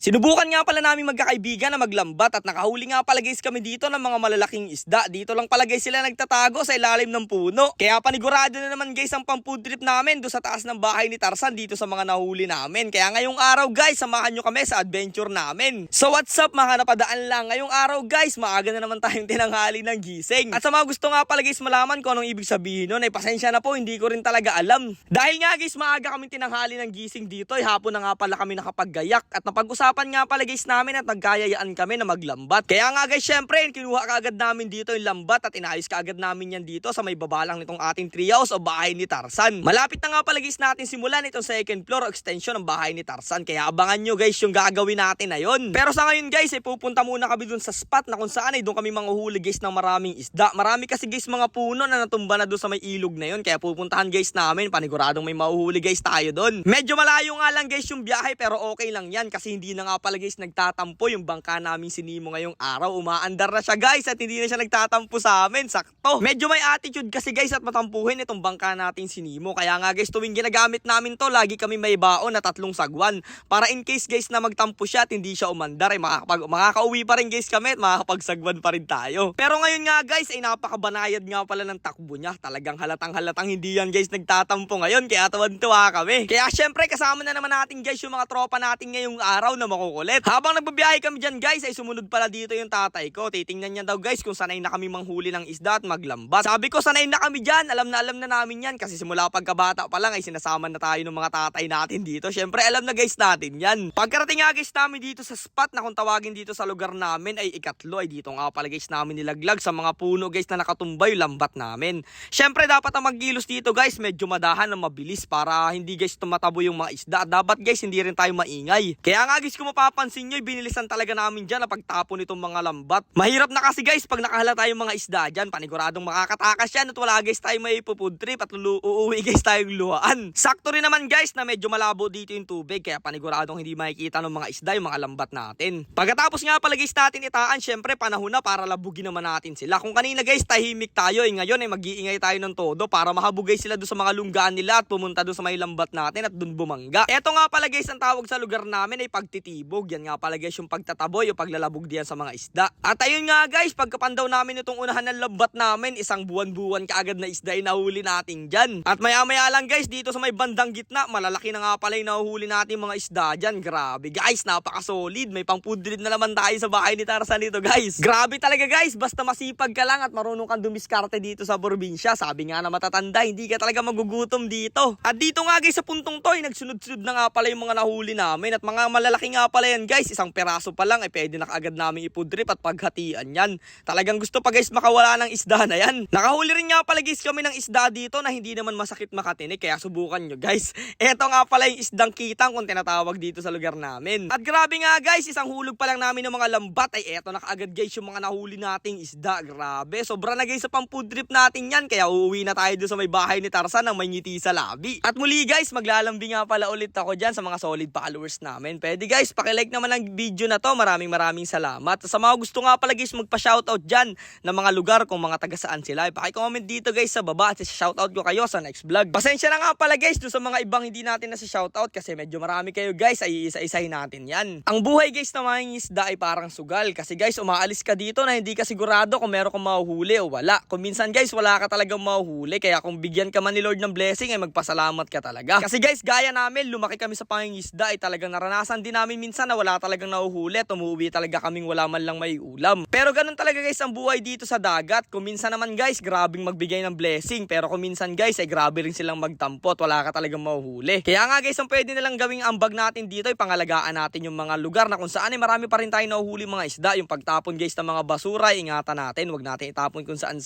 Sinubukan nga pala namin magkakaibigan na maglambat at nakahuli nga pala guys kami dito ng mga malalaking isda. Dito lang pala guys sila nagtatago sa ilalim ng puno. Kaya panigurado na naman guys ang pang-food trip namin doon sa taas ng bahay ni Tarzan dito sa mga nahuli namin. Kaya ngayong araw guys, samahan nyo kami sa adventure namin. So what's up mga napadaan lang? Ngayong araw guys, maaga na naman tayong tinanghali ng gising. At sa mga gusto nga pala guys malaman kung anong ibig sabihin nun, ay pasensya na po, hindi ko rin talaga alam. Dahil nga guys, maaga kami tinanghali ng gising dito, ay hapon na nga pala kami nakapaggayak. At napag-usapan nga pala guys namin at nagkayayaan kami na maglambat. Kaya nga guys, syempre, kinuha kaagad namin dito yung lambat at inayos kaagad namin yan dito sa may babalang nitong ating treehouse o bahay ni Tarzan. Malapit na nga pala guys natin simulan itong second floor o extension ng bahay ni Tarzan. Kaya abangan nyo guys yung gagawin natin na yun. Pero sa ngayon guys, ay pupunta muna kami dun sa spot na kung saan ay doon kami manghuhuli guys ng maraming isda. Marami kasi guys mga puno na natumba na doon sa may ilog na yun. Kaya pupuntahan guys namin, paniguradong may mahuhuli guys tayo doon. Medyo malayo nga lang guys yung biyahe pero okay lang yan kasi hindi na nga pala guys nagtatampo yung bangka namin si Nemo ngayong araw. Umaandar na siya guys at hindi na siya nagtatampo sa amin. Sakto. Medyo may attitude kasi guys at matampuhin itong bangka natin si Nemo. Kaya nga guys, tuwing ginagamit namin to, lagi kami may baon na 3 sagwan. Para in case guys na magtampo siya at hindi siya umandar, ay makakauwi pa rin guys kami at makakapagsagwan pa rin tayo. Pero ngayon nga guys, ay napakabanayad nga pala ng takbo niya. Talagang halatang hindi yan guys nagtatampo ngayon. Kaya tuwan-tuwa kami. Kaya syempre kasama na naman natin guys yung mga tropa natin ngayong araw na makukulit. Habang nagbabiyahe kami dyan guys, ay sumunod pala dito yung tatay ko. Titingnan niya daw guys kung sanay na kami manghuli ng isda at maglambat. Sabi ko sanay na kami dyan, alam na namin yan. Kasi simula pagkabata pa lang ay sinasama na tayo ng mga tatay natin dito. Syempre alam na guys natin yan. Pagkarating nga guys namin dito sa spot na kung tawagin dito sa lugar namin ay ikatlo, ay dito nga pala guys namin nilaglag sa mga puno guys na nakatumbay yung lambat namin. Syempre dapat ang maggilos dito guys medyo madahan na mabilis para hindi guys tumatabo yung mga isda. Dapat guys hindi rin tayo maingay. Kaya nga guys kung mapapansin nyo, binilisan talaga namin dyan na pagtapon itong mga lambat. Mahirap na kasi guys pag nakahala tayong mga isda dyan, paniguradong makakatakas yan at wala guys tayo may food trip at uuwi guys tayong luhaan. Sakto rin naman guys na medyo malabo dito yung tubig kaya paniguradong hindi makikita ng mga isda yung mga lambat natin. Pagkatapos nga pala guys natin itaan, syempre panahon na para labugin naman natin sila. Kung kanina guys tahimik tayo, ngayon ay mag-iingay tayo ng todo para mahabog guys sila doon sa mga lunggaan nila at pumunta doon sa may lambat natin at doon bumangga. Eto nga pala guys ang tawag sa lugar namin ay pagtitibog. Yan nga pala guys yung pagtataboy o paglalabog diyan sa mga isda. At ayun nga guys, pagkapandaw namin itong unahan ng lambat namin, isang buwan-buwan kaagad na isda ay nahuli natin dyan. At maya-maya lang guys, dito sa may bandang gitna, malalaki na nga pala yung nahuhuli natin mga isda dyan. Grabe guys, napaka-solid. May pang-food trip na naman tayo sa bahay ni Tarzan dito guys. Grabe talaga guys, basta masipag ka lang at marunong kang dumiskarte dito sa probinsya. Sabi nga na matatanda, hindi ka talaga magugutom dito. At dito nga guys sa puntong to, nagsunod-sunod na nga pala yung mga nahuli namin. At mga malalaki nga pala yan guys, isang peraso pa lang ay pwede na kaagad namin i-food trip at paghatian yan. Talagang gusto pa guys makawala ng isda na yan. Nakahuli rin nga pala guys kami ng isda dito na hindi naman masakit makatinik, kaya subukan nyo guys. Eto nga pala yung isdang kitang kung tinatawag dito sa lugar namin. At grabe nga guys, isang hulog pa lang namin ng mga lambat ay eto na kaagad guys yung mga nahuli nating isda. Grabe, sobra na guys sa pang food trip natin yan, kaya uuwi na tayo doon sa may bahay ni Tarzan ng may ngiti sa labi. At muli guys, maglalambing nga pala ulit ako dyan sa mga solid followers namin. Pwede guys, pakilike naman ang video na to. Maraming salamat. Sa mga gusto nga pala guys magpa-shoutout dyan ng mga lugar kung mga taga saan sila, paki-comment dito guys sa baba at shoutout ko kayo sa next vlog. Pasensya na nga pala guys doon sa mga ibang hindi natin na shoutout kasi medyo marami kayo guys, ay isa-isahin natin yan. Ang buhay guys na mga isda ay parang sugal kasi guys umaalis ka dito na hindi ka sigurado kung meron kang mahuhuli o wala. Kung minsan guys wala ka talagang mahuhuli, kaya kung bigyan ka man ni Lord ng blessing ay magpasalamat ka talaga. Kasi guys gaya namin, lumaki kami sa pangingisda ay talagang naranasan din namin minsan na wala talagang nahuhuli, umuwi talaga kaming wala man lang may ulam. Pero ganun talaga guys ang buhay dito sa dagat. Kung minsan naman guys grabing magbigay ng blessing, pero kung minsan guys ay grabe rin silang magtampot, wala ka talagang mahuhuli. Kaya nga guys ang pwede nilang gawing ambag natin dito ay pangalagaan natin yung mga lugar na kung saan ay marami pa rin tayo nahuhuli mga isda. Yung pagtapon guys ng mga basura, ingatan natin, wag natin itapon kung saan.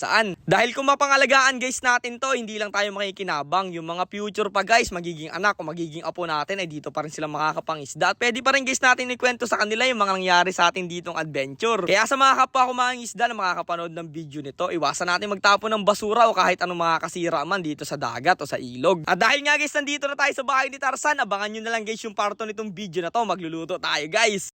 Dahil kung mapangalagaan guys natin to, hindi lang tayo makikinabang, yung mga future pa guys, magiging anak o magiging apo natin ay dito pa rin sila makakapangisda. At pwede pa rin guys natin ikwento sa kanila yung mga nangyari sa atin ditong adventure. Kaya sa mga kapwa ko mga isda na makakapanood ng video nito, iwasan natin magtapon ng basura o kahit anong makakasira man dito sa dagat o sa ilog. At dahil nga guys nandito na tayo sa bahay ni Tarzan, abangan nyo na lang guys yung parto nitong video na to. Magluluto tayo guys.